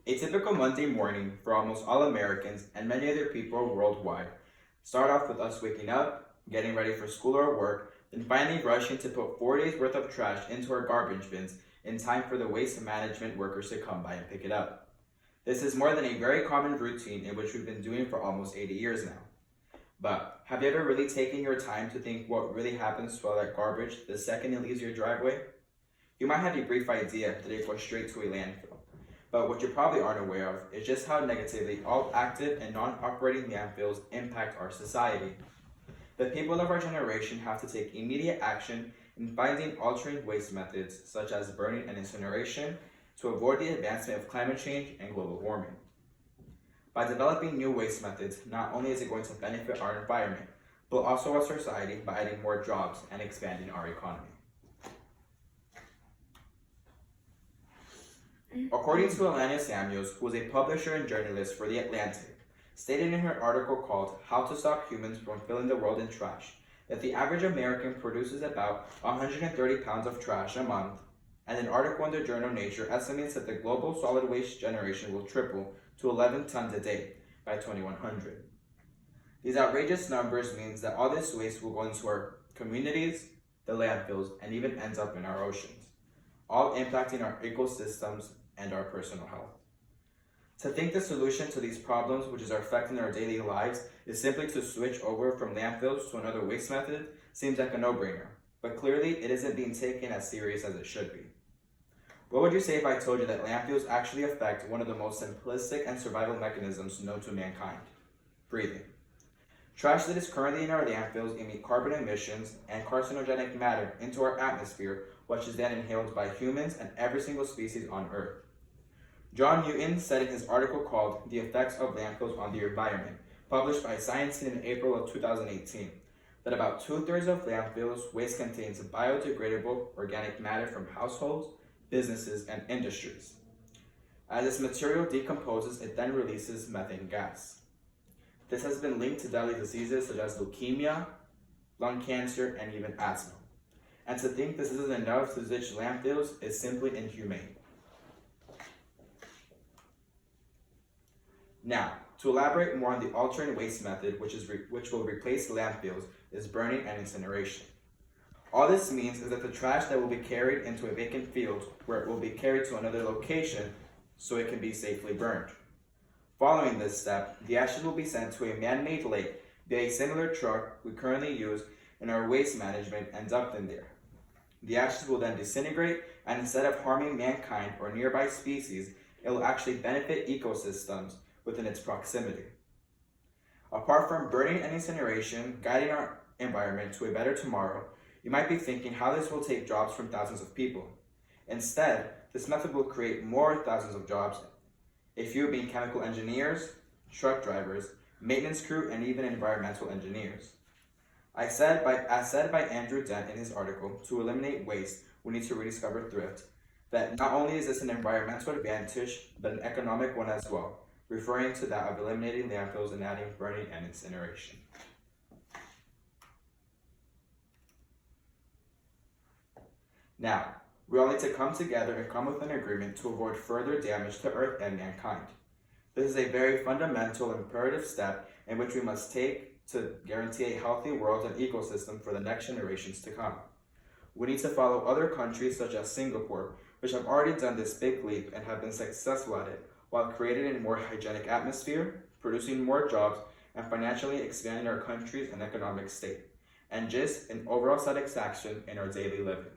A typical Monday morning for almost all Americans and many other people worldwide start off with us waking up, getting ready for school or work, then finally rushing to put 4 days worth of trash into our garbage bins in time for the waste management workers to come by and pick it up. This is more than a very common routine in which we've been doing for almost 80 years now. But have you ever really taken your time to think what really happens to all that garbage the second it leaves your driveway? You might have a brief idea that it goes straight to a landfill. But what you probably aren't aware of is just how negatively all active and non-operating landfills impact our society. The people of our generation have to take immediate action in finding altering waste methods such as burning and incineration to avoid the advancement of climate change and global warming. By developing new waste methods, not only is it going to benefit our environment, but also our society by adding more jobs and expanding our economy. According to Alania Samuels, who is a publisher and journalist for The Atlantic, stated in her article called How to Stop Humans from Filling the World in Trash, that the average American produces about 130 pounds of trash a month, and an article in the journal Nature estimates that the global solid waste generation will triple to 11 tons a day by 2100. These outrageous numbers means that all this waste will go into our communities, the landfills, and even ends up in our oceans, all impacting our ecosystems and our personal health. To think the solution to these problems, which is affecting our daily lives, is simply to switch over from landfills to another waste method seems like a no-brainer, but clearly it isn't being taken as serious as it should be. What would you say if I told you that landfills actually affect one of the most simplistic and survival mechanisms known to mankind? Breathing. Trash that is currently in our landfills emit carbon emissions and carcinogenic matter into our atmosphere, which is then inhaled by humans and every single species on Earth. John Newton said in his article called The Effects of Landfills on the Environment, published by Science in April of 2018, that about 2/3 of landfills waste contains biodegradable organic matter from households, businesses, and industries. As this material decomposes, it then releases methane gas. This has been linked to deadly diseases such as leukemia, lung cancer, and even asthma. And to think this isn't enough to ditch landfills is simply inhumane. Now, to elaborate more on the alternate waste method which will replace landfills is burning and incineration. All this means is that the trash that will be carried into a vacant field where it will be carried to another location so it can be safely burned. Following this step, the ashes will be sent to a man-made lake via a similar truck we currently use in our waste management and dumped in there. The ashes will then disintegrate, and instead of harming mankind or nearby species, it will actually benefit ecosystems within its proximity. Apart from burning and incineration guiding our environment to a better tomorrow, you might be thinking how this will take jobs from thousands of people. Instead, this method will create more thousands of jobs, a few being chemical engineers, truck drivers, maintenance crew, and even environmental engineers. As said by Andrew Dent in his article, to eliminate waste, we need to rediscover thrift, that not only is this an environmental advantage, but an economic one as well, referring to that of eliminating landfills and adding burning and incineration. Now, we all need to come together and come with an agreement to avoid further damage to Earth and mankind. This is a very fundamental and imperative step in which we must take to guarantee a healthy world and ecosystem for the next generations to come. We need to follow other countries such as Singapore, which have already done this big leap and have been successful at it, while creating a more hygienic atmosphere, producing more jobs, and financially expanding our countries and economic state, and just an overall satisfaction in our daily living.